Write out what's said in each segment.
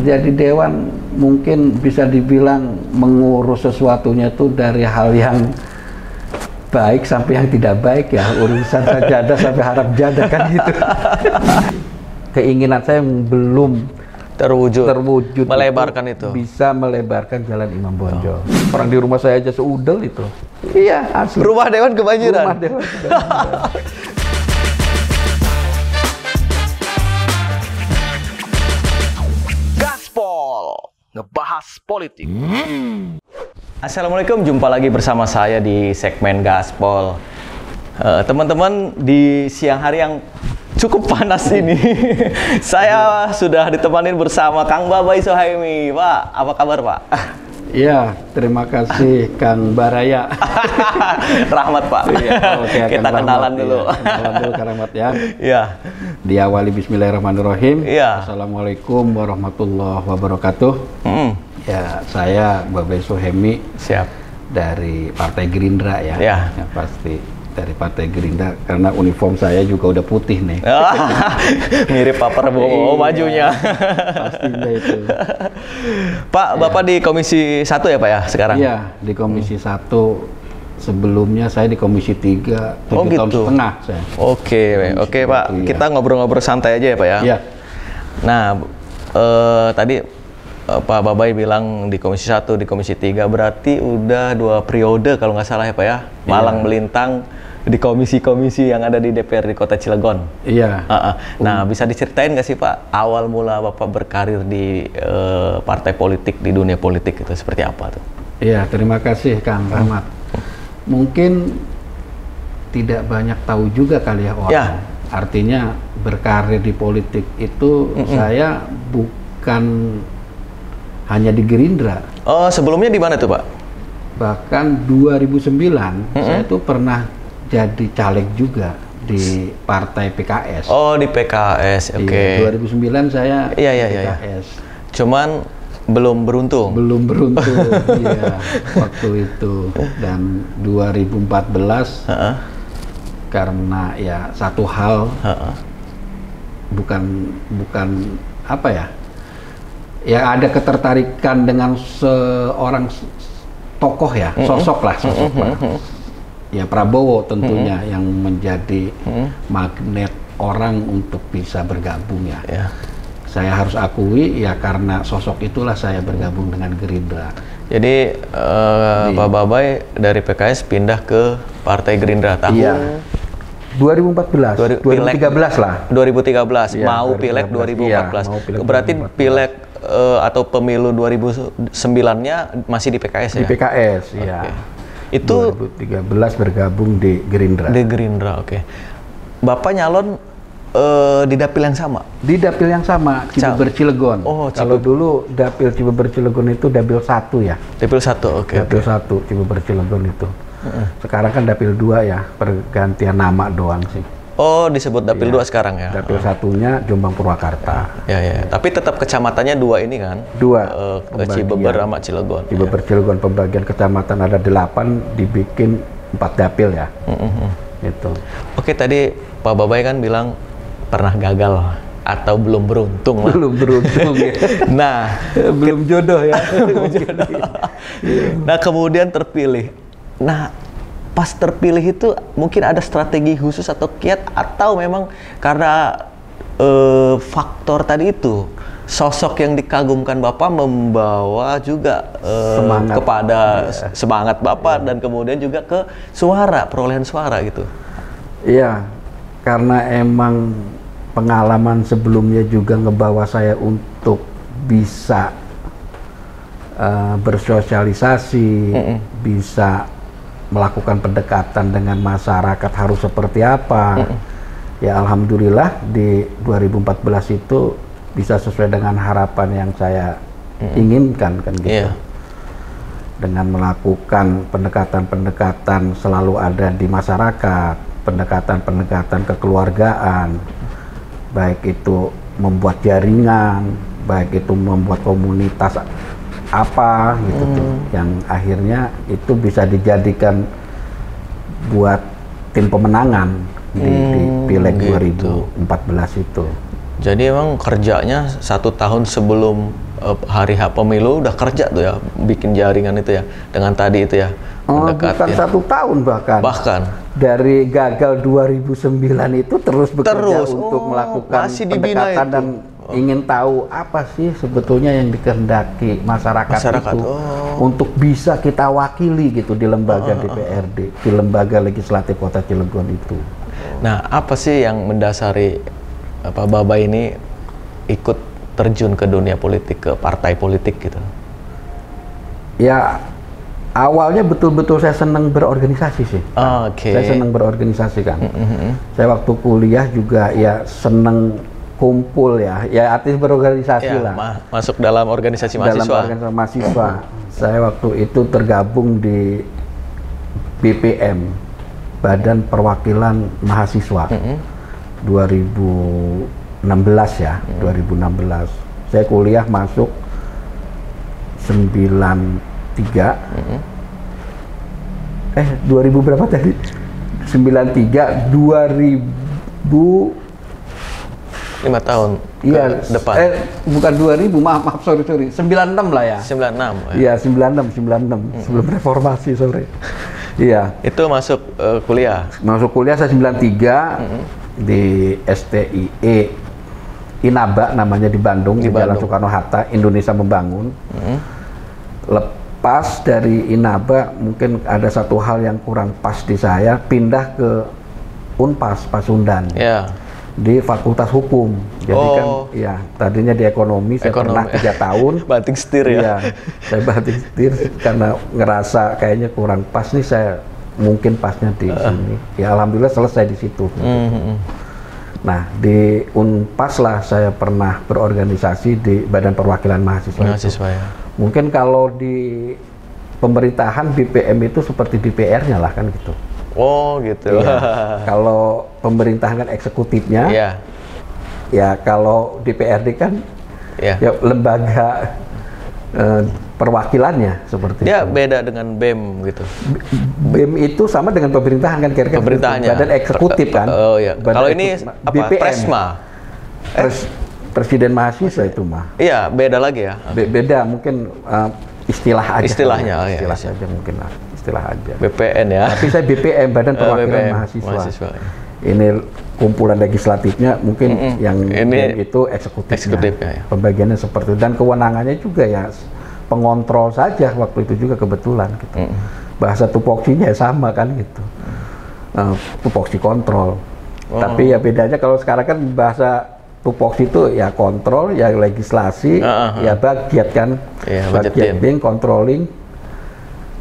Jadi dewan mungkin bisa dibilang mengurus sesuatunya itu dari hal yang baik sampai yang tidak baik ya, urusan sajadah sampai harap jadah kan gitu. Keinginan saya belum terwujud melebarkan itu. Bisa melebarkan jalan Imam Bonjol. Orang di rumah saya aja seudel itu. Iya, asli. Rumah dewan kebanjiran. Rumah dewan kebanjiran. Ngebahas politik. Assalamualaikum, jumpa lagi bersama saya di segmen Gaspol. Teman-teman, di siang hari yang cukup panas ini, saya sudah ditemanin bersama Kang Babai Sohaimi. Pak, apa kabar Pak? Iya, terima kasih Kang Baraya. Rahmat Pak. Iya, okay, kita kenalan dulu. Ya. Kenalan dulu Kang Rahmat ya. Iya. Diawali Bismillahirrahmanirrahim. Iya. Assalamualaikum warahmatullahi wabarakatuh. Ya, saya Babai Sohaimi. Siap. Dari Partai Gerindra ya. Iya. Ya, pasti dari Partai Gerindra karena uniform saya juga udah putih nih. Mirip Pak Prabowo bajunya. Pastinya itu. Pak, Bapak di Komisi 1 ya Pak ya sekarang? Iya, di Komisi 1. Sebelumnya saya di Komisi 3, 7 tahun setengah saya. Oke Pak, kita ngobrol-ngobrol santai aja ya Pak ya? Iya. Nah, tadi Pak Babai bilang di Komisi 1, di Komisi 3, berarti udah 2 periode kalau nggak salah ya Pak ya? Malang melintang di komisi-komisi yang ada di DPR di Kota Cilegon. Iya. Nah, bisa diceritain nggak sih Pak, awal mula Bapak berkarir di partai politik, di dunia politik itu seperti apa tuh? Iya, terima kasih Kang Rahmat. Mungkin tidak banyak tahu juga kali ya orang. Ya. Artinya berkarir di politik itu saya bukan hanya di Gerindra. Oh, sebelumnya di mana tuh Pak? Bahkan 2009 saya tuh pernah jadi caleg juga di Partai PKS. Oh, di PKS, oke. Iya, 2009 saya PKS. Cuman belum beruntung. Iya, waktu itu. Dan 2014 karena ya satu hal bukan apa ya? Ya ada ketertarikan dengan seorang tokoh ya, sosok lah. Ya Prabowo tentunya yang menjadi magnet orang untuk bisa bergabung ya. Saya harus akui ya karena sosok itulah saya bergabung dengan Gerindra. Jadi Pak Babai dari PKS pindah ke Partai Gerindra tahun 2013 lah. 2013 ya, mau pileg 2014. Ya, berarti 2014. Pileg atau pemilu 2009-nya masih di PKS ya? Di PKS, iya. Itu 2013 bergabung di Gerindra. Di Gerindra, oke. Bapak nyalon di dapil yang sama? Di dapil yang sama, Cibeber Cilegon. Oh, kalau dulu dapil Cibeber Cilegon itu dapil 1 ya. Dapil 1, oke. Dapil 1 Cibeber Cilegon itu. Sekarang kan dapil 2 ya, pergantian nama doang sih. Oh, disebut dapil 2 sekarang ya? Dapil satunya Jombang Purwakarta. Ya. Tapi tetap kecamatannya 2 ini kan? 2. Ke Cibeber sama Cilegon. Cibeber Cilegon, pembagian kecamatan ada 8, dibikin 4 dapil ya. Gitu. Oke, tadi Pak Babai kan bilang pernah gagal atau belum beruntung lah. Belum beruntung ya. Nah, belum jodoh ya. Nah, kemudian terpilih. Nah, pas terpilih itu mungkin ada strategi khusus atau kiat atau memang karena faktor tadi itu sosok yang dikagumkan Bapak membawa juga semangat kepada semangat Bapak dan kemudian juga ke suara, perolehan suara gitu. Iya, karena emang pengalaman sebelumnya juga ngebawa saya untuk bisa bersosialisasi, bisa melakukan pendekatan dengan masyarakat harus seperti apa. Ya alhamdulillah di 2014 itu bisa sesuai dengan harapan yang saya inginkan kan gitu. Dengan melakukan pendekatan-pendekatan selalu ada di masyarakat, pendekatan-pendekatan kekeluargaan, baik itu membuat jaringan, baik itu membuat komunitas apa gitu tuh, yang akhirnya itu bisa dijadikan buat tim pemenangan di Pileg gitu. 2014 itu. Jadi emang kerjanya 1 tahun sebelum hari H pemilu udah kerja tuh ya, bikin jaringan itu ya, dengan tadi itu ya. Bukan 1 tahun bahkan. Dari gagal 2009 itu terus bekerja untuk melakukan pendekatan dan ingin tahu apa sih sebetulnya yang dikehendaki masyarakat itu untuk bisa kita wakili gitu di lembaga DPRD, di lembaga legislatif Kota Cilegon itu. Nah, apa sih yang mendasari Baba ini ikut terjun ke dunia politik, ke partai politik gitu? Ya, awalnya betul-betul saya senang berorganisasi sih. Saya senang berorganisasi kan. Saya waktu kuliah juga ya senang kumpul ya artinya berorganisasi lah. Masuk dalam organisasi mahasiswa. Dalam organisasi mahasiswa. Saya waktu itu tergabung di BPM, Badan Perwakilan Mahasiswa. 2016 ya, 2016. Saya kuliah masuk 93. 2000 berapa tadi? 93, 2000 5 tahun depan. Bukan 2000, maaf, sorry. 96 lah ya. 96. Iya, 96. Sebelum reformasi, sorry. Iya. Itu masuk kuliah? Masuk kuliah saya 93 di STIE Inaba namanya di Bandung, di Jalan Soekarno-Hatta, Indonesia Membangun. Lepas dari Inaba, mungkin ada satu hal yang kurang pas di saya, pindah ke Unpas, Pasundan. Di Fakultas Hukum. Jadi kan ya tadinya di ekonomi saya pernah 3 tahun banting setir ya. Iya, saya banting setir karena ngerasa kayaknya kurang pas nih, saya mungkin pasnya di sini. Ya alhamdulillah selesai di situ. Nah, di Unpas lah saya pernah berorganisasi di Badan Perwakilan Mahasiswa ya. Mungkin kalau di pemerintahan BPM itu seperti DPR-nya lah kan gitu. Gitu. Ya, kalau pemerintahan kan eksekutifnya, ya kalau DPRD kan ya lembaga perwakilannya seperti dia itu. Beda dengan BEM gitu. BEM itu sama dengan pemerintahan kan kira-kira. Pemerintahannya. Badan eksekutif kan. Kalau ini apa? BPM. Presma. Presiden mahasiswa itu mah. Iya, beda lagi ya. Beda mungkin istilah aja. Istilahnya, istilah saja mungkin lah. Istilah aja. BPN ya. Tapi saya BPM, Badan Perwakilan Mahasiswa. Ini kumpulan legislatifnya, mungkin yang itu eksekutifnya. Ya. Pembagiannya seperti itu. Dan kewenangannya juga ya pengontrol saja waktu itu juga kebetulan gitu. Bahasa tupoksinya sama kan gitu. Tupoksi kontrol. Tapi ya bedanya kalau sekarang kan bahasa tupoksi itu ya kontrol, ya legislasi, ya bagiat kan. Budgeting, controlling,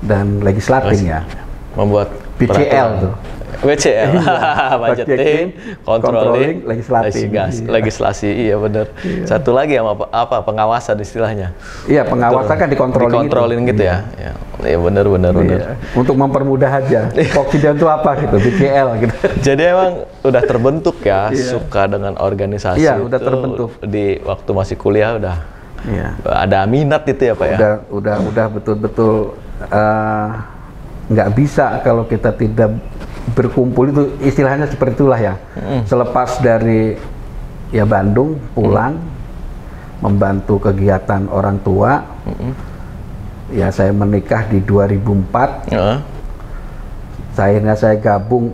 dan legislating ya. Membuat BCL tuh. BCL, budgeting, controlling, legislasi, iya benar. Satu lagi apa pengawasan istilahnya? Iya, pengawasan kan dikontrolin gitu ya. Iya benar. Untuk mempermudah aja. Foksidan itu apa gitu, BCL gitu. Jadi emang udah terbentuk ya, suka dengan organisasi. Iya, udah terbentuk. Di waktu masih kuliah udah. Ada minat itu ya Pak ya? Udah betul-betul nggak bisa kalau kita tidak berkumpul, itu istilahnya seperti itulah ya. Selepas dari ya Bandung pulang membantu kegiatan orang tua, ya saya menikah di 2004. Akhirnya saya gabung,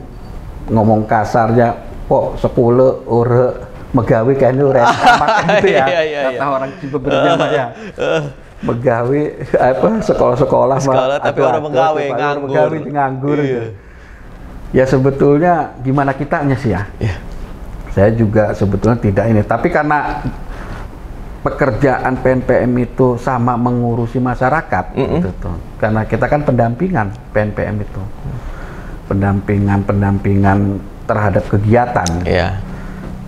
ngomong kasarnya kok sekolah ore megawe kayaknya udah enak gitu ya. Kata orang Cibebernya mah ya. Megawe apa sekolah tapi orang menggawe nganggur. Ya sebetulnya gimana kitanya sih ya. Saya juga sebetulnya tidak ini, tapi karena pekerjaan PNPM itu sama mengurusi masyarakat gitu tuh. Karena kita kan pendampingan PNPM itu. Pendampingan terhadap kegiatan.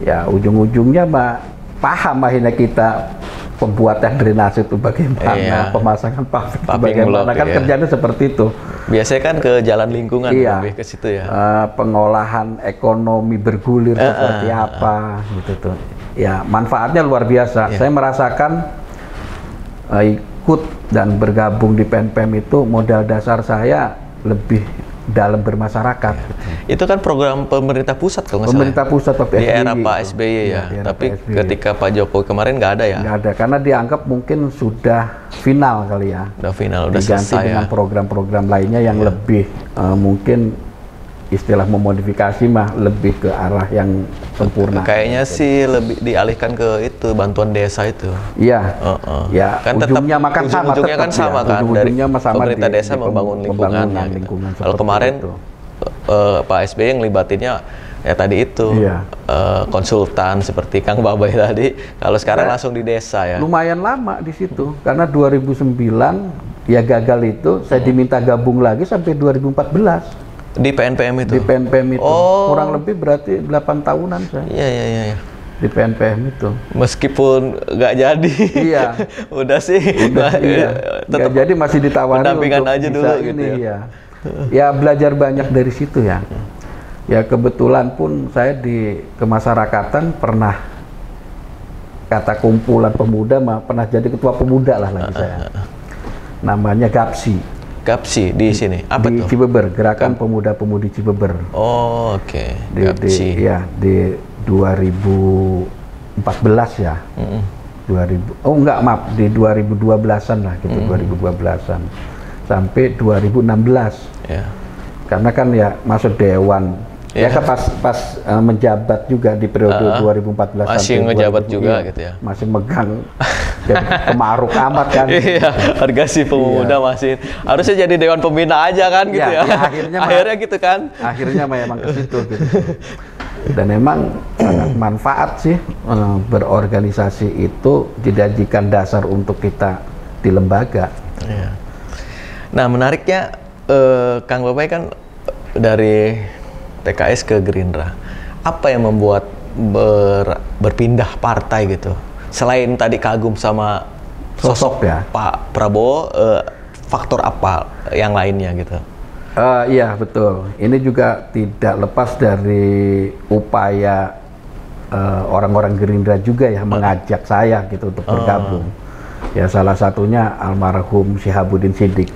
Ya ujung-ujungnya paham akhirnya kita pembuatan drainase itu bagaimana, pemasangan paving bagaimana, kan kerjanya seperti itu. Biasanya kan ke jalan lingkungan, lebih ke situ ya. Pengolahan ekonomi bergulir seperti apa gitu tuh. Ya manfaatnya luar biasa. Saya merasakan ikut dan bergabung di PNPM itu modal dasar saya lebih dalam bermasyarakat. Itu kan program pemerintah pusat kalau nggak salah. Pemerintah pusat waktu Di SBY. era Pak SBY ya. Di era Tapi Pak SBY. ketika Pak Jokowi kemarin nggak ada ya. Nggak ada, karena dianggap mungkin sudah final kali ya. Udah final, udah Diganti selesai dengan ya. program-program lainnya yang lebih mungkin istilah memodifikasi mah lebih ke arah yang sempurna. Kayaknya sih lebih dialihkan ke itu bantuan desa itu. Iya. Ya, Kan ujungnya makan sama. ujung-ujungnya kan tetap sama ya. kan dari Ujung-ujungnya sama pemerintah di desa membangun lingkungannya. Gitu. lingkungan Kalau seperti kemarin itu. Pak SBY yang libatinnya ya tadi itu Iya. konsultan seperti Kang Babay tadi. Kalau sekarang langsung di desa ya. Lumayan lama di situ karena 2009 ya gagal itu, saya diminta gabung lagi sampai 2014 Di PNPM itu. di PNPM itu. Oh. Kurang lebih berarti 8 tahunan saya Iya. di PNPM itu. Meskipun nggak jadi. Iya. Udah sih. Iya. Tetap Nggak jadi masih ditawari pendampingan untuk aja bisa dulu ini, gitu ya. ya. Ya belajar banyak dari situ ya. Ya kebetulan pun saya di kemasyarakatan pernah kata kumpulan pemuda pernah jadi ketua pemuda lah lagi saya. Namanya GAPSI. Gapsi di sini. Apa di tuh? Cibeber, Gerakan Pemuda-Pemudi Cibeber. Oh, oke. Gapsi. Di 2014 ya. 2000. Oh enggak, maaf, di 2012-an lah gitu, 2012-an. Sampai 2016. Ya. Karena kan ya masuk dewan. Ya kan pas menjabat juga di periode 2014 masih sampai ngejabat 2000, juga iya, gitu ya. Masih megang jadi kemaruk amat kan. Iya, Orgasi Pemuda masih harusnya jadi dewan pembina aja kan gitu ya. Akhirnya gitu kan. Akhirnya memang ke situ gitu. Dan memang sangat manfaat sih berorganisasi itu dijadikan dasar untuk kita di lembaga. Iya. Nah, menariknya Kang Babay kan dari PKS ke Gerindra. Apa yang membuat berpindah partai gitu? Selain tadi kagum sama sosok ya Pak Prabowo, faktor apa yang lainnya gitu? Iya betul. Ini juga tidak lepas dari upaya orang-orang Gerindra juga ya mengajak saya gitu untuk bergabung. Ya salah satunya almarhum Syihabuddin Siddiq.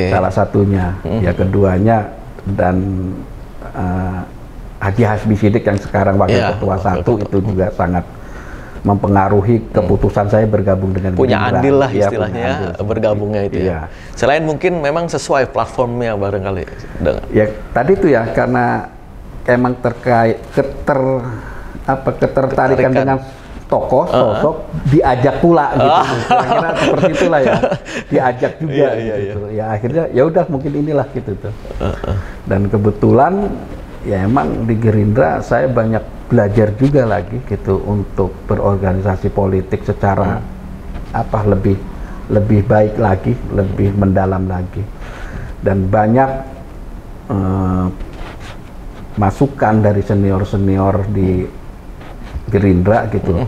Salah satunya. Ya keduanya dan Haji Hasbi Siddiq yang sekarang wakil ketua 1 itu juga sangat mempengaruhi keputusan saya bergabung dengan punya Gerindra. Andil lah istilahnya ya, bergabungnya itu ya. Selain mungkin memang sesuai platformnya barangkali. Ya tadi itu ya karena emang terkait ketertarikan dengan tokoh sosok diajak pula gitu. Kira-kira seperti itulah ya. Diajak juga gitu. Ya akhirnya ya udah mungkin inilah gitu tuh. Dan kebetulan ya emang di Gerindra saya banyak belajar juga lagi gitu untuk berorganisasi politik secara lebih baik lagi, lebih mendalam lagi. Dan banyak masukan dari senior-senior di Gerindra gitu.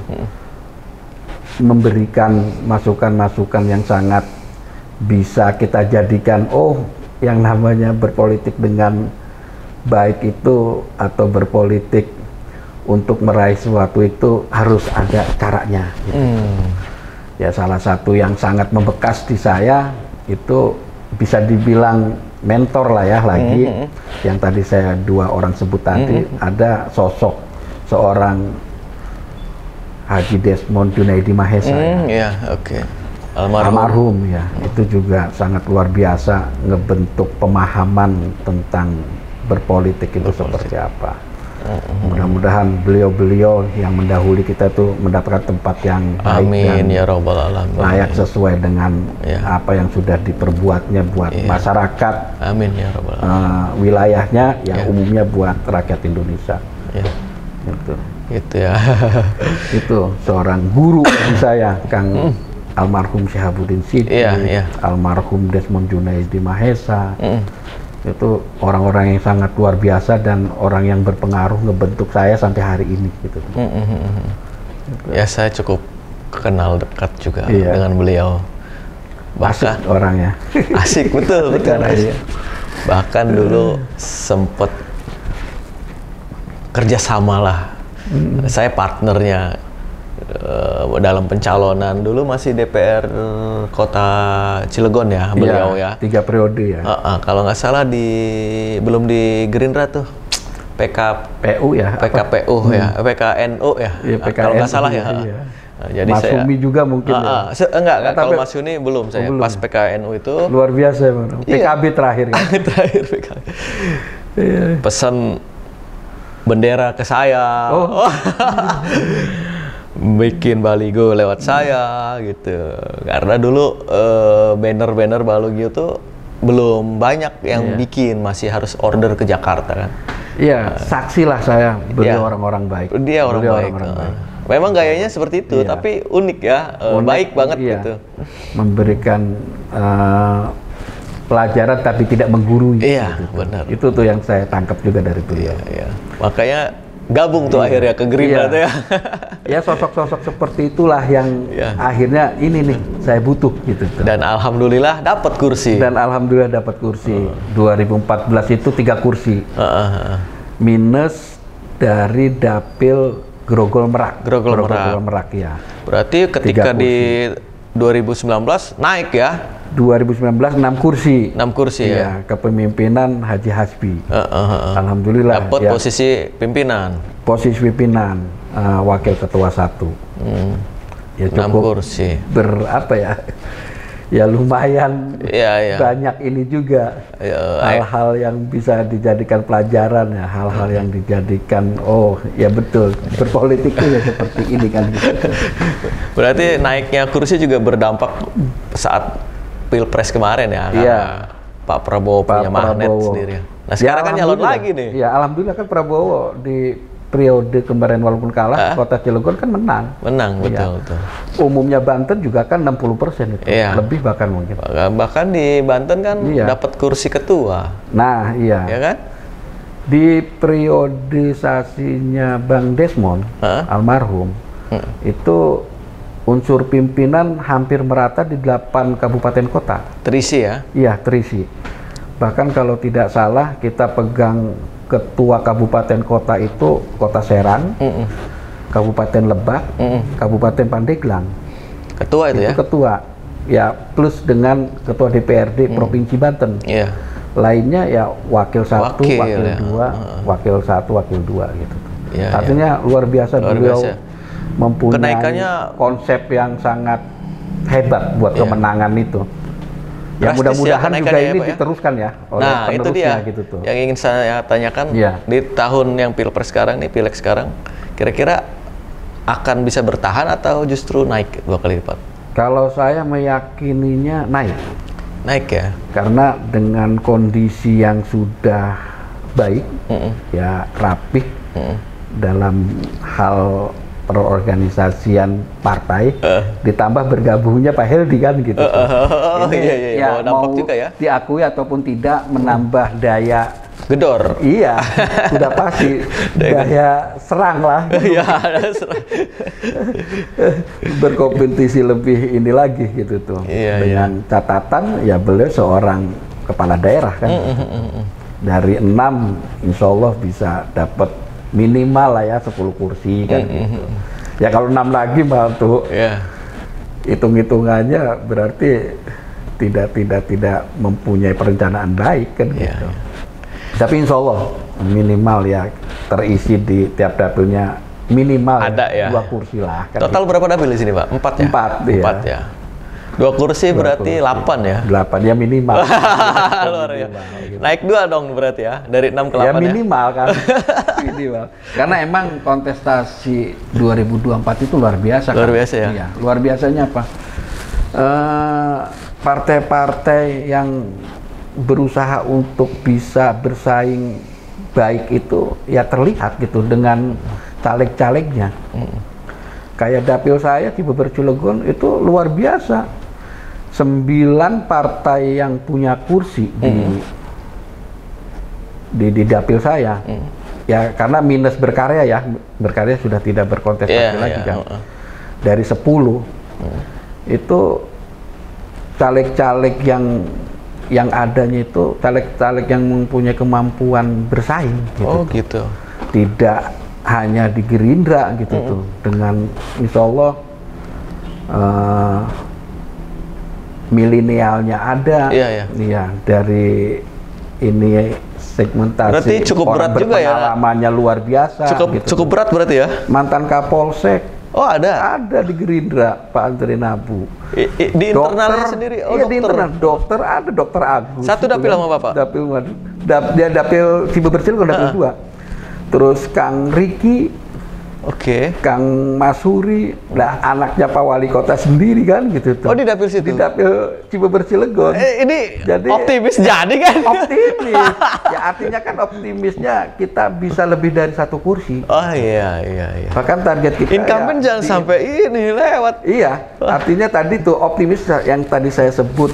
Memberikan masukan-masukan yang sangat bisa kita jadikan yang namanya berpolitik dengan baik itu atau berpolitik untuk meraih sesuatu itu harus ada caranya gitu. Ya salah satu yang sangat membekas di saya itu bisa dibilang mentor lah ya lagi yang tadi saya 2 orang sebut tadi. Ada sosok seorang Haji Desmond Junaidi Mahesa almarhum ya, itu juga sangat luar biasa ngebentuk pemahaman tentang berpolitik itu seperti apa. Mudah-mudahan beliau-beliau yang mendahului kita itu mendapatkan tempat yang baik dan ya Rabbal Alamin. Layak sesuai dengan apa yang sudah diperbuatnya buat masyarakat. Amin ya Rabbal Alamin. Wilayahnya yang umumnya buat rakyat Indonesia. Gitu ya. Itu seorang guru bagi saya, Kang almarhum Syihabuddin Siddiq, almarhum Desmond Junaidi Mahesa. Itu orang-orang yang sangat luar biasa dan orang yang berpengaruh ngebentuk saya sampai hari ini gitu. Ya saya cukup kenal dekat juga dengan beliau. Bahkan asik orangnya. Asik betul. Bahkan dulu sempet kerjasama lah. Saya partnernya dalam pencalonan dulu masih DPR Kota Cilegon ya beliau ya. 3 periode ya. Kalau nggak salah belum di Gerindra tuh. PKPU ya. PKPU ya, PKNU ya. Kalau nggak salah ya. Iya. Nah, jadi Mas Umi juga mungkin. Enggak, kalau Mas Uni belum saya. Pas PKNU itu luar biasa ya, PKB terakhir kan. Terakhir PKB. Pesan bendera ke saya. Bikin baligo lewat saya gitu. Karena dulu banner-banner baligo itu belum banyak yang bikin, masih harus order ke Jakarta kan. Iya, saksi lah saya, beliau orang-orang baik. Dia orang baik. Memang gayanya seperti itu, tapi unik ya, baik banget gitu. Memberikan pelajaran tapi tidak menggurui. Iya, gitu. benar. Itu tuh yang saya tangkap juga dari beliau. Iya. Makanya gabung tuh akhirnya ke Gerindra tuh ya. Ya sosok-sosok seperti itulah yang akhirnya ini nih saya butuh gitu. Dan alhamdulillah dapat kursi. 2014 itu 3 kursi. Minus dari dapil Grogol Merak. Grogol Merak ya. Berarti ketika di 2019 naik ya. 2019 6 kursi. 6 kursi ya. Kepemimpinan Haji Hasbi. Alhamdulillah. Dapat posisi pimpinan. Posisi pimpinan wakil ketua 1. Ya cukup 6 kursi. Berapa ya? Ya lumayan banyak ini juga hal-hal yang bisa dijadikan pelajaran ya, hal-hal yang dijadikan ya betul berpolitik itu ya seperti ini kan. Berarti naiknya kursi juga berdampak saat Pilpres kemarin ya, Pak Prabowo punya magnet sendiri. Nah sekarang kan nyalon lagi nih. Ya alhamdulillah kan Prabowo di periode kemarin walaupun kalah, Kota Cilegon kan menang. Betul. Umumnya Banten juga kan 60% itu, lebih bahkan mungkin. Bahkan di Banten kan dapat kursi ketua. Nah iya. Ya kan? Di periodisasinya Bang Desmond, almarhum, itu unsur pimpinan hampir merata di 8 kabupaten kota. Terisi ya? Iya, terisi. Bahkan kalau tidak salah kita pegang ketua kabupaten kota itu Kota Serang, Kabupaten Lebak, Kabupaten Pandeglang. Ketua itu ya? Ketua. Ya, plus dengan ketua DPRD Provinsi Banten. Iya. Lainnya ya wakil 1, wakil 2, wakil 1, wakil 2 gitu. Artinya luar biasa beliau mempunyai konsep yang sangat hebat buat kemenangan itu. Ya mudah-mudahan juga ini diteruskan ya oleh penerusnya. Itu dia gitu tuh. yang ingin saya tanyakan di tahun yang Pilpres sekarang nih, Pileg sekarang, kira-kira akan bisa bertahan atau justru naik 2 kali lipat? Kalau saya meyakininya naik. Naik ya? Karena dengan kondisi yang sudah baik, ya rapih dalam hal perorganisasian partai, ditambah bergabungnya Pak Heldi kan gitu. Iya, mau juga ya. Diakui ataupun tidak menambah daya gedor. Iya, sudah pasti daya serang lah. Iya, berkompetisi lebih ini lagi gitu tuh. Dengan catatan ya beliau seorang kepala daerah kan. Dari 6 insya Allah bisa dapat minimal lah ya 10 kursi kan gitu. Ya kalau 6 lagi malah tuh hitung-hitungannya berarti tidak mempunyai perencanaan baik kan gitu. Tapi insya Allah minimal ya terisi di tiap dapilnya minimal ada ya 2 kursi lah kan. Total gitu. berapa dapil di sini Pak? 4 ya? 4 ya. 2 kursi berarti 8 ya? 8 ya minimal. Luar ya. Gitu. Naik 2 dong berarti ya? Dari 6 ke 8 ya? Minimal kan. Minimal. Karena emang kontestasi 2024 itu luar biasa. Luar biasa ya? Iya. Luar biasanya apa? Partai-partai yang berusaha untuk bisa bersaing baik itu ya terlihat gitu dengan caleg-calegnya. Kayak dapil saya di Beber Cilegon itu luar biasa. 9 partai yang punya kursi di dapil saya. Ya karena minus berkarya ya. Berkarya sudah tidak berkontestasi lagi kan. Dari 10 itu caleg-caleg yang adanya itu caleg-caleg yang mempunyai kemampuan bersaing gitu. Oh gitu. Tidak hanya di Gerindra gitu tuh, dengan insya Allah milenialnya ada, iya dari ini segmentasi. Berarti cukup berat juga ya. Pengalamannya luar biasa. Cukup berat berarti ya. Mantan Kapolsek. Oh ada. Ada di Gerindra, Pak Andre Nabu. Di internalnya sendiri. Oh iya, dokter. di internal. Dokter ada Dokter Agus. Satu dapil sama Bapak. Dia dapil Cibebersil, kan dapil 2. Terus Kang Riki. Kang Masuri, lah anaknya Pak Wali Kota sendiri kan gitu tuh. Oh di dapil situ? Di dapil Cibeber Cilegon. Ini jadi, optimis jadi kan? Optimis. Ya artinya kan optimisnya kita bisa lebih dari 1 kursi. Oh iya. Bahkan target kita incumbent jangan sampai ini lewat. Iya, artinya tadi tuh optimis yang tadi saya sebut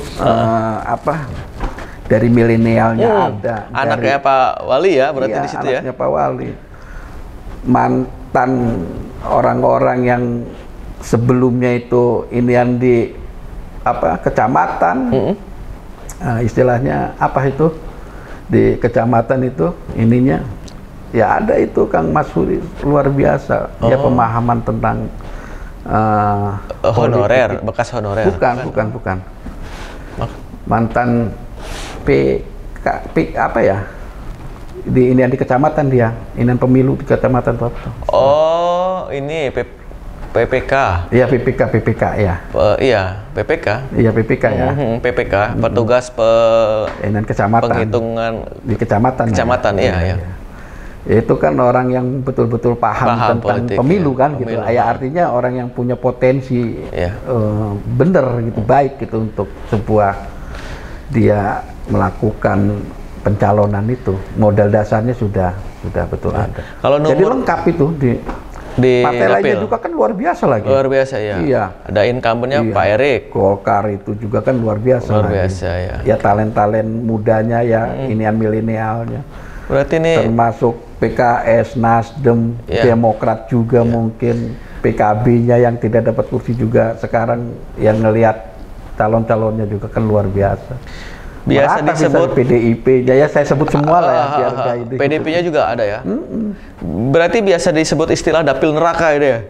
dari milenialnya ada. Anaknya Pak Wali ya, berarti di situ ya? Anaknya Pak Wali. Mantan orang-orang yang sebelumnya itu ini yang di kecamatan, istilahnya itu di kecamatan itu ininya ya ada itu Kang Masuri luar biasa, ya pemahaman tentang honorer, bekas honorer. Bukan. Mantan di ini di kecamatan dia, ini pemilu di kecamatan tuh. Oh, ini PPK. Iya, PPK ya. Iya, PPK. Iya, PPK ya. PPK, petugas kecamatan. Penghitungan di kecamatan. Kecamatan, iya. Itu kan orang yang betul-betul paham tentang politik, pemilu kan gitu. Ya artinya orang yang punya potensi bener gitu, baik gitu untuk sebuah dia melakukan pencalonan itu, modal dasarnya sudah betul ada. Jadi lengkap itu di partai lainnya juga kan luar biasa lagi. Luar biasa ya. Iya. Ada incumbentnya Pak Erik. Golkar itu juga kan luar biasa. Luar biasa ya. Ya talent mudanya ya, inian milenialnya. Berarti ini termasuk PKS, Nasdem, Demokrat juga mungkin, PKB-nya yang tidak dapat kursi juga sekarang yang ngelihat calon-calonnya juga kan luar biasa. Biasa disebut PDIP, ya saya sebut semua lah ya biar PDIP-nya juga ada ya. Berarti biasa disebut istilah dapil neraka itu ya.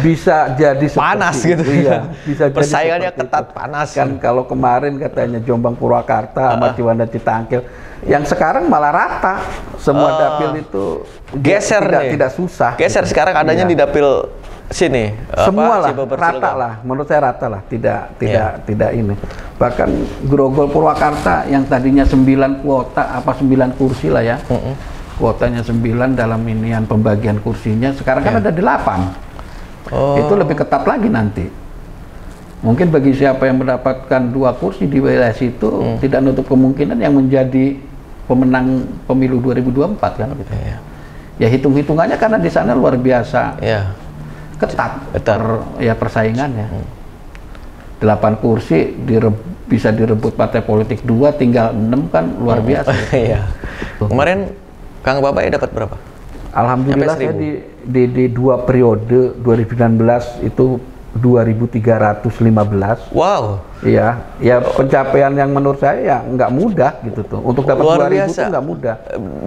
Bisa jadi panas gitu. Iya, bisa persaingannya ketat, panas. Kan kalau kemarin katanya Jombang Purwakarta sama Ciwandan Citangkil, yang sekarang malah rata. Semua dapil itu geser tidak susah. Geser gitu. Sekarang adanya di dapil sini. Semua lah rata lah, menurut saya rata lah, tidak ini. Bahkan Grogol Purwakarta yang tadinya 9 kuota 9 kursi lah ya. Kuotanya 9 dalam inian pembagian kursinya, sekarang kan ada 8. Itu lebih ketat lagi nanti. Mungkin bagi siapa yang mendapatkan 2 kursi di wilayah situ tidak nutup kemungkinan yang menjadi pemenang pemilu 2024 kan gitu. Ya hitung-hitungannya karena di sana luar biasa. Ketat. Persaingannya. 8 kursi bisa direbut partai politik 2, tinggal 6 kan luar biasa. Kemarin Kang Babai dapat berapa? Alhamdulillah saya di 2 periode 2019 itu 2.315. Wow. Iya, ya pencapaian yang menurut saya ya nggak mudah gitu tuh. Untuk dapat 2.000 itu nggak mudah.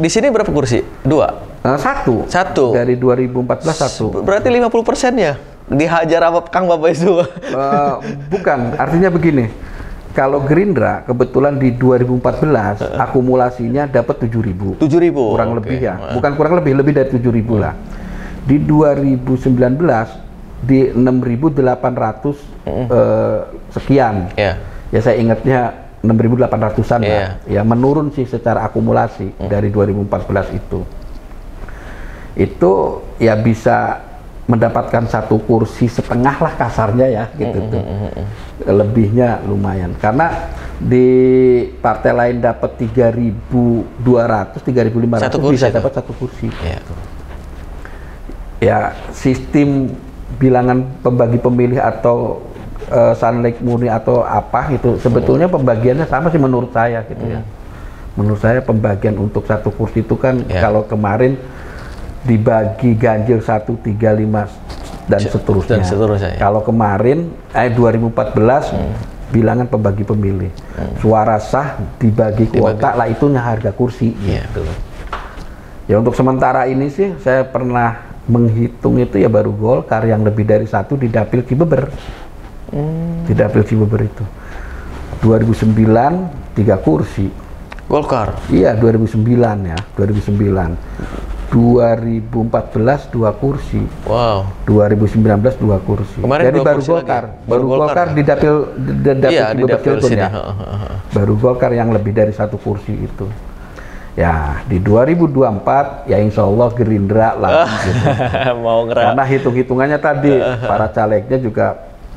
Di sini berapa kursi? 2? Satu. Dari 2014 1. Berarti 50% ya? Dihajar sama Kang Babai semua? Bukan, artinya begini. Kalau Gerindra kebetulan di 2014 akumulasinya dapat 7.000. 7.000. Kurang lebih ya. Bukan kurang lebih dari 7.000 lah. Di 2019 di 6.800 sekian. Ya saya ingatnya 6.800-an lah. Ya menurun sih secara akumulasi dari 2014 itu. Itu ya bisa mendapatkan 1 kursi setengah lah kasarnya ya gitu tuh. Lebihnya lumayan. Karena di partai lain dapat 3.200, 3.500 bisa dapat 1 kursi. Ya sistem bilangan pembagi pemilih atau Sanlek Murni atau apa itu sebetulnya pembagiannya sama sih menurut saya gitu ya. Menurut saya pembagian untuk 1 kursi itu kan kalau kemarin dibagi ganjil 1, 3, 5 dan seterusnya. Kalau kemarin 2014 bilangan pembagi pemilih. Suara sah dibagi kuota lah itunya harga kursi gitu. Ya untuk sementara ini sih saya pernah menghitung itu ya baru Golkar yang lebih dari 1 di Dapil Cibeber. Di Dapil Cibeber itu 2009 3 kursi Golkar. iya 2009 ya 2009 2014 2 kursi Wow. 2019 2 kursi Kemarin jadi 2 baru kursi Golkar lagi. baru Golkar di Dapil Iya, di Cibeber dapil Cilegon sini. ya baru Golkar yang lebih dari 1 kursi itu. Ya, di 2024 ya insya Allah Gerindra lah gitu. Mau Karena hitung-hitungannya tadi para calegnya juga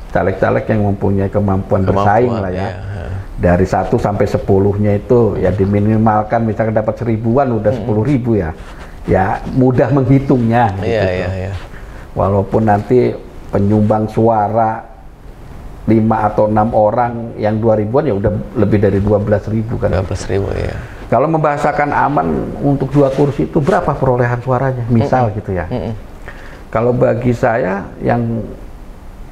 caleg-caleg yang mempunyai kemampuan bersaing lah ya. Iya. Dari 1 sampai 10-nya itu ya diminimalkan misalkan dapat 1000-an udah 10.000 ya. Ya mudah menghitungnya Iya, gitu. iya. Walaupun nanti penyumbang suara 5 atau 6 orang yang 2000-an ya udah lebih dari 12.000 kan. 12.000 ya. Kalau membahasakan aman untuk 2 kursi itu berapa perolehan suaranya? Misal gitu ya. Kalau bagi saya yang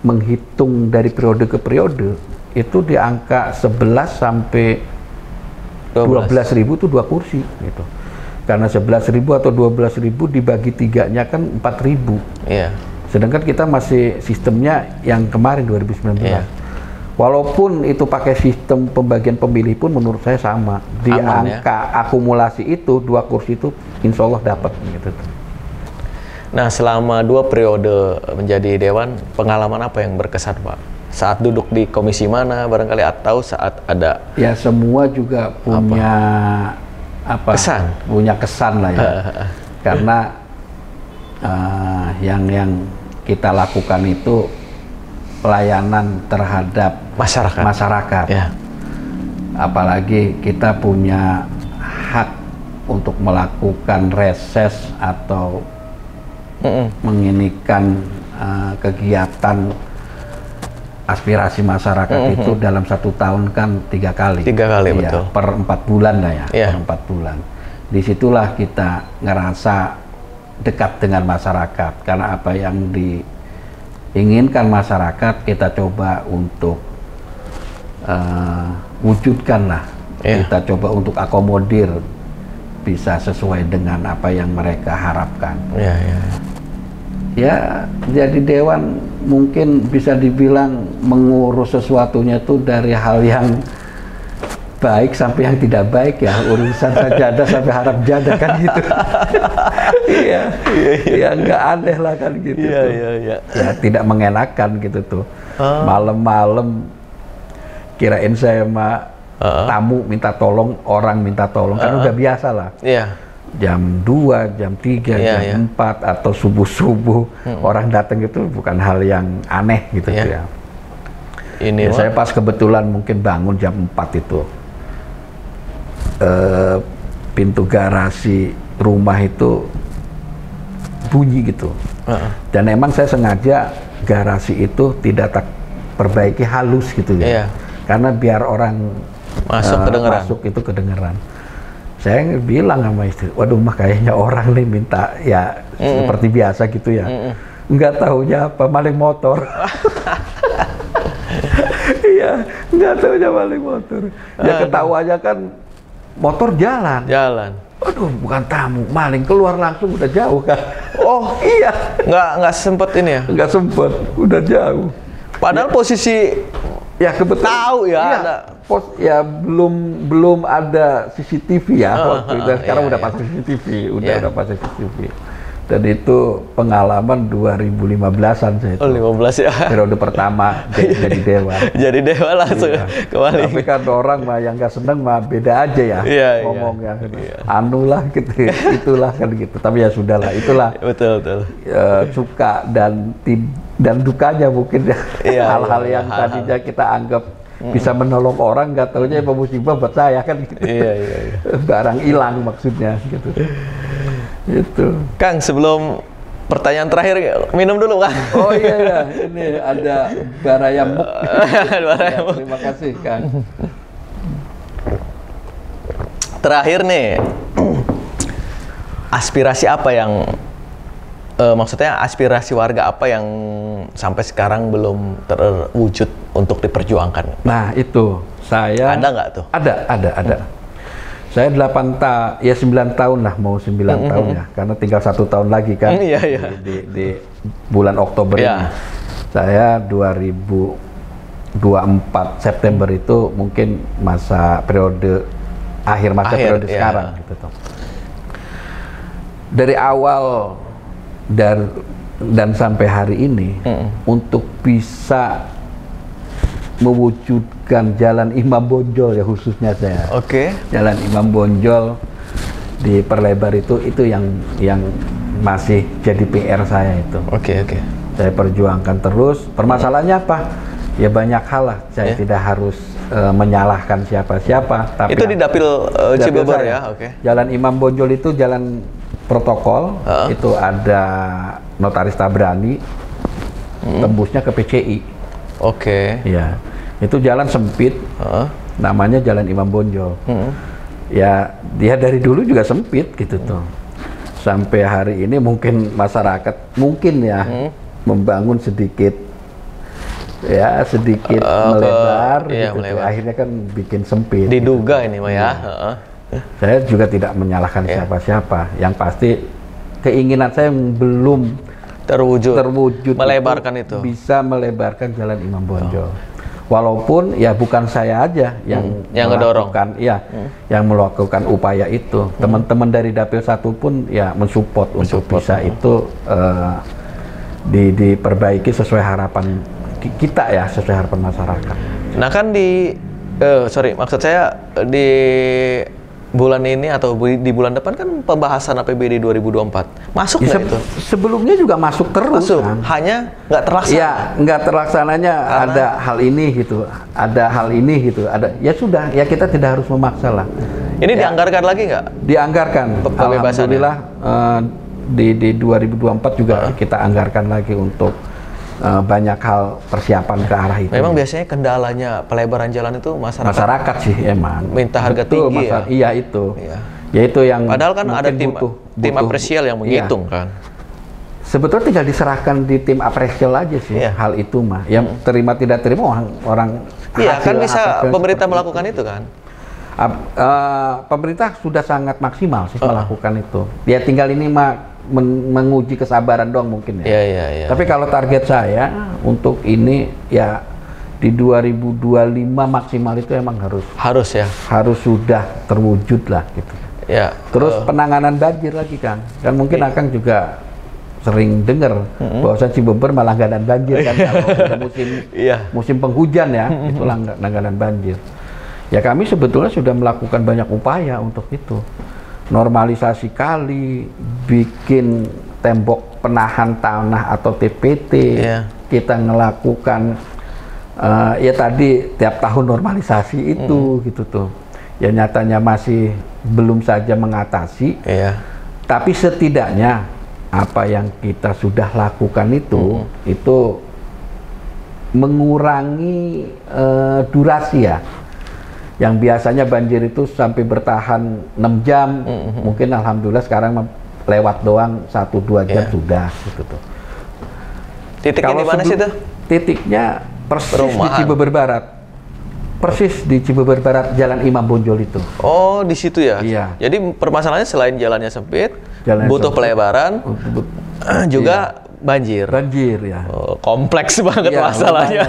menghitung dari periode ke periode itu di angka 11 sampai 12.000 itu 2 kursi gitu. Karena 11.000 atau 12.000 dibagi 3-nya kan 4.000. Iya. Sedangkan kita masih sistemnya yang kemarin 2019. Iya. Walaupun itu pakai sistem pembagian pemilih pun menurut saya sama. Di Aman, angka akumulasi itu 2 kursi itu insya Allah dapat gitu. Nah, selama 2 periode menjadi dewan, pengalaman apa yang berkesan, Pak? Saat duduk di komisi mana barangkali atau saat ada Ya semua juga punya kesan? Punya kesan lah ya. Karena yang kita lakukan itu pelayanan terhadap masyarakat. Ya. Apalagi kita punya hak untuk melakukan reses atau menginikan kegiatan aspirasi masyarakat itu dalam 1 tahun kan 3 kali. 3 kali, ya, betul. Per 4 bulan lah ya. Iya. Per 4 bulan. Disitulah kita ngerasa dekat dengan masyarakat karena apa yang diinginkan masyarakat kita coba untuk wujudkan lah. Iya. Kita coba untuk akomodir bisa sesuai dengan apa yang mereka harapkan. Iya, iya. Ya, jadi dewan mungkin bisa dibilang mengurus sesuatunya itu dari hal yang baik sampai yang tidak baik ya, urusan sajadah sampai harap jadah kan gitu. Iya, ya nggak aneh lah kan gitu. Iya, tuh. iya. Ya tidak mengenakan gitu tuh. Malam-malam kirain saya sama tamu minta tolong, orang minta tolong kan udah biasa lah. Iya. Jam 2, jam 3, jam 4 atau subuh-subuh orang datang itu bukan hal yang aneh gitu ya. Ini ya, saya pas kebetulan mungkin bangun jam 4 itu. Pintu garasi rumah itu bunyi gitu. Dan emang saya sengaja garasi itu tidak tak perbaiki halus gitu ya. Karena biar orang masuk itu kedengeran. Saya bilang sama istri, waduh mah kayaknya orang nih minta ya seperti biasa gitu ya. Nggak tahunya apa, maling motor. Iya, nggak tahunya maling motor. Ya ketahuannya kan motor jalan. Waduh, bukan tamu, maling keluar langsung udah jauh kan. Oh iya. Nggak sempet ini ya? Nggak sempet, udah jauh. Padahal posisi ya kebetulan tahu ya, iya, ada. Ya belum ada CCTV ya waktu itu. Sekarang udah pasang CCTV, udah pasang CCTV. Dan itu pengalaman 2015-an saya itu. 15 ya. Periode pertama jadi dewan. Jadi dewan langsung kembali. Tapi kan orang mah yang nggak seneng mah beda aja ya ngomongnya. Anu lah gitu, itulah kan gitu. Tapi ya sudahlah, itulah. Betul. Suka dan dukanya mungkin ya. Hal-hal yang tadinya kita anggap bisa menolong orang, nggak taunya musibah buat saya kan gitu. Iya. Barang hilang maksudnya gitu. Itu. Kang, sebelum pertanyaan terakhir minum dulu, Kang. Oh iya, ini ada Barayamuk. Barayamuk. Ya, terima kasih, Kang. Terakhir nih, aspirasi apa yang maksudnya aspirasi warga apa yang sampai sekarang belum terwujud untuk diperjuangkan? Nah itu saya ada nggak tuh? Ada. Saya 9 tahun lah, mau 9 tahun ya, karena tinggal 1 tahun lagi kan. Iya, iya. Di bulan Oktober ini. Saya 2024 September itu mungkin masa periode akhir periode sekarang gitu toh. Dari awal dan sampai hari ini untuk bisa mewujudkan Jalan Imam Bonjol ya, khususnya saya. Jalan Imam Bonjol diperlebar itu yang masih jadi PR saya itu. Saya perjuangkan terus. Permasalahannya apa? Ya banyak hal lah. Saya tidak harus menyalahkan siapa-siapa. Tapi itu di Dapil Cibeber ya. Jalan Imam Bonjol itu jalan protokol. Itu ada Notaris Tabrani, tembusnya ke PCI. Ya, itu jalan sempit, namanya Jalan Imam Bonjol. Ya, dia dari dulu juga sempit gitu tuh. Sampai hari ini mungkin masyarakat membangun sedikit melebar, gitu. Akhirnya kan bikin sempit. Diduga gitu. Ini mah ya. Saya juga tidak menyalahkan siapa-siapa. Yang pasti keinginan saya belum terwujud melebarkan itu. Bisa melebarkan Jalan Imam Bonjol. Walaupun ya bukan saya aja yang melakukan, yang melakukan upaya itu. Teman-teman dari Dapil 1 pun ya mensupport untuk bisa itu diperbaiki sesuai harapan kita ya, sesuai harapan masyarakat. Nah kan maksud saya di bulan ini atau di bulan depan kan pembahasan APBD 2024 masuk nggak itu? Sebelumnya juga masuk terus. Kan? Hanya nggak terlaksana. Ya, nggak terlaksananya. Ada hal ini gitu, ada ya sudah, ya kita tidak harus memaksa lah. Ini dianggarkan lagi nggak? Dianggarkan. Alhamdulillah di 2024 juga kita anggarkan lagi untuk banyak hal persiapan ke arah itu. Memang biasanya kendalanya pelebaran jalan itu masyarakat sih emang. Minta harga tinggi ya. Iya itu. Ya itu yang. Padahal kan ada tim apresial yang menghitung kan. Sebetulnya tinggal diserahkan di tim apresial aja sih hal itu mah. Yang terima tidak terima orang. Iya kan bisa pemerintah melakukan itu kan. Pemerintah sudah sangat maksimal sih melakukan itu. Ya tinggal ini mah menguji kesabaran doang mungkin ya. Tapi kalau target saya untuk ini ya di 2025 maksimal itu emang harus sudah terwujud lah gitu. Terus penanganan banjir lagi kan mungkin Akang juga sering dengar bahwa Cibeber malah langganan banjir kan kalau sudah musim penghujan ya itu langganan banjir. Ya kami sebetulnya sudah melakukan banyak upaya untuk itu. Normalisasi kali, bikin tembok penahan tanah atau TPT, kita melakukan ya tadi tiap tahun normalisasi itu gitu tuh. Ya nyatanya masih belum saja mengatasi, tapi setidaknya apa yang kita sudah lakukan itu mengurangi durasi ya. Yang biasanya banjir itu sampai bertahan 6 jam, mungkin alhamdulillah sekarang lewat doang 1-2 jam sudah gitu tuh. Titiknya di mana sih tuh? Titiknya persis di Cibeber Barat. Persis di Cibeber Barat Jalan Imam Bonjol itu. Oh, di situ ya? Iya. Jadi permasalahannya selain jalannya sempit, butuh pelebaran, juga banjir ya. Kompleks banget masalahnya.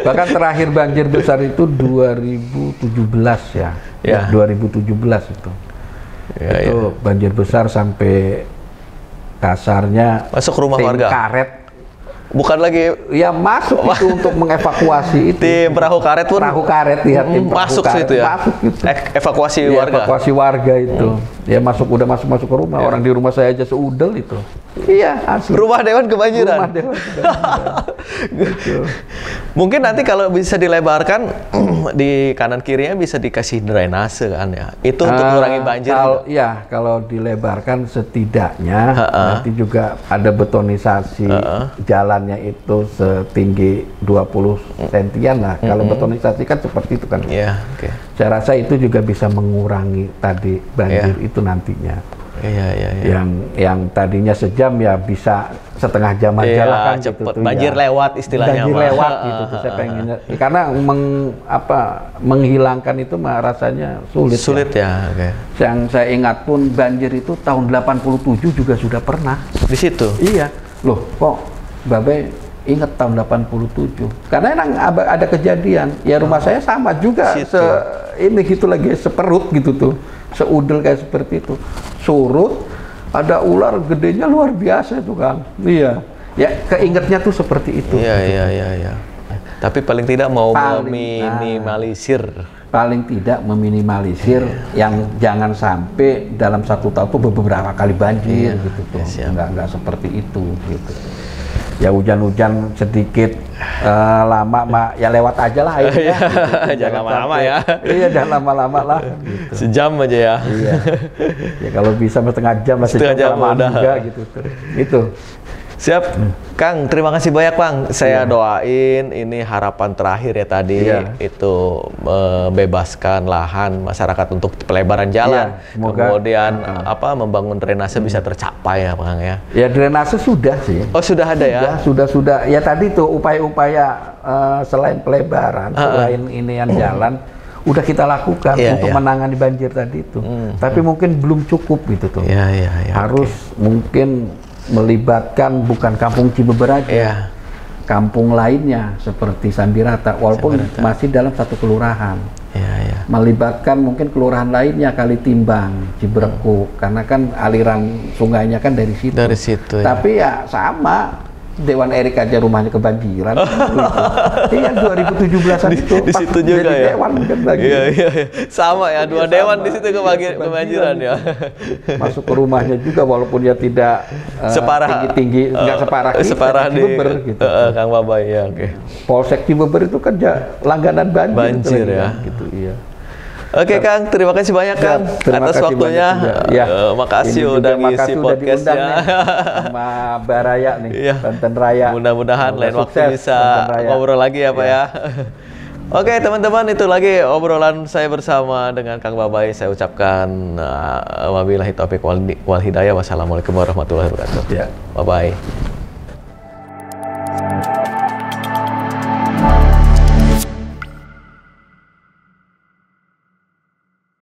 Bahkan terakhir banjir besar itu 2017 ya. 2017 itu. Itu banjir besar sampai kasarnya masuk rumah warga. Karet. Bukan lagi masuk itu untuk mengevakuasi itu. Tim perahu karet pun. Perahu karet ya, tim masuk karet, situ ya. Masuk gitu. Evakuasi warga. Evakuasi warga itu. Ya udah masuk ke rumah. Orang di rumah saya aja seudel itu. Iya, asli. Rumah dewan kebanjiran. Rumah dewan gitu. Mungkin nanti kalau bisa dilebarkan di kanan kirinya bisa dikasih drainase kan ya. Itu untuk mengurangi banjir. Kalau dilebarkan setidaknya nanti juga ada betonisasi jalannya itu setinggi 20 sentian lah. Kalau betonisasi kan seperti itu kan. Saya rasa itu juga bisa mengurangi tadi banjir itu nantinya. Yang tadinya sejam ya bisa setengah jam aja lah kan cepet. gitu tuh. Banjir lewat istilahnya. Banjir lewat gitu tuh. Saya pengennya karena menghilangkan itu mah rasanya sulit ya. Yang saya ingat pun banjir itu tahun 87 juga sudah pernah di situ. Iya loh, kok Babe ingat tahun 87 karena emang ada kejadian ya, rumah saya sama juga ini gitu lagi seperut gitu tuh, seudel kayak seperti itu, surut ada ular gedenya luar biasa itu Kang. Iya ya, keingetnya tuh seperti itu. Iya. Tapi paling tidak mau meminimalisir, yang jangan sampai dalam satu tahun tuh beberapa kali banjir gitu tuh. Enggak seperti itu gitu. Ya hujan-hujan sedikit lama ya lewat aja lah airnya. Gitu. Jangan lama-lama ya. Iya, jangan lama-lama lah. Gitu. Sejam aja ya. Iya. Ya kalau bisa setengah jam lah, setengah jam juga gitu. Itu. Siap, Kang. Terima kasih banyak, Bang. Saya doain ini harapan terakhir ya tadi itu membebaskan lahan masyarakat untuk pelebaran jalan. Semoga, kemudian membangun drainase bisa tercapai ya, Bang ya. Ya drainase sudah sih. Oh sudah ada ya. Sudah. Ya tadi tuh upaya-upaya selain pelebaran, selain inian jalan. Udah kita lakukan untuk menangani banjir tadi itu. Tapi mungkin belum cukup gitu tuh. Harus mungkin melibatkan bukan kampung Cibeber aja, kampung lainnya seperti Sambirata, walaupun masih dalam satu kelurahan. Melibatkan mungkin kelurahan lainnya, Kali Timbang, Cibereko, karena kan aliran sungainya kan dari situ. Tapi ya sama. Dewan Erik aja rumahnya kebanjiran. Iya 2017an itu di situ juga ya. Dewan kan lagi. Iya. Sama ya, dua dewan di situ kebanjiran ya. Masuk ke rumahnya juga walaupun ya tidak tinggi-tinggi, enggak separah di Cibeber gitu. Kang Babai ya, Polsek Cibeber itu kan langganan banjir ya. Gitu, iya. Oke Kang, terima kasih banyak Kang atas waktunya. Makasih udah ngisi podcastnya sama Baraya nih, Banten Raya. Mudah-mudahan lain waktu bisa ngobrol lagi ya Pak ya. Oke teman-teman, itu lagi obrolan saya bersama dengan Kang Babai. Saya ucapkan wabillahi taufiq wal hidayah. Wassalamualaikum warahmatullahi wabarakatuh. Bye bye.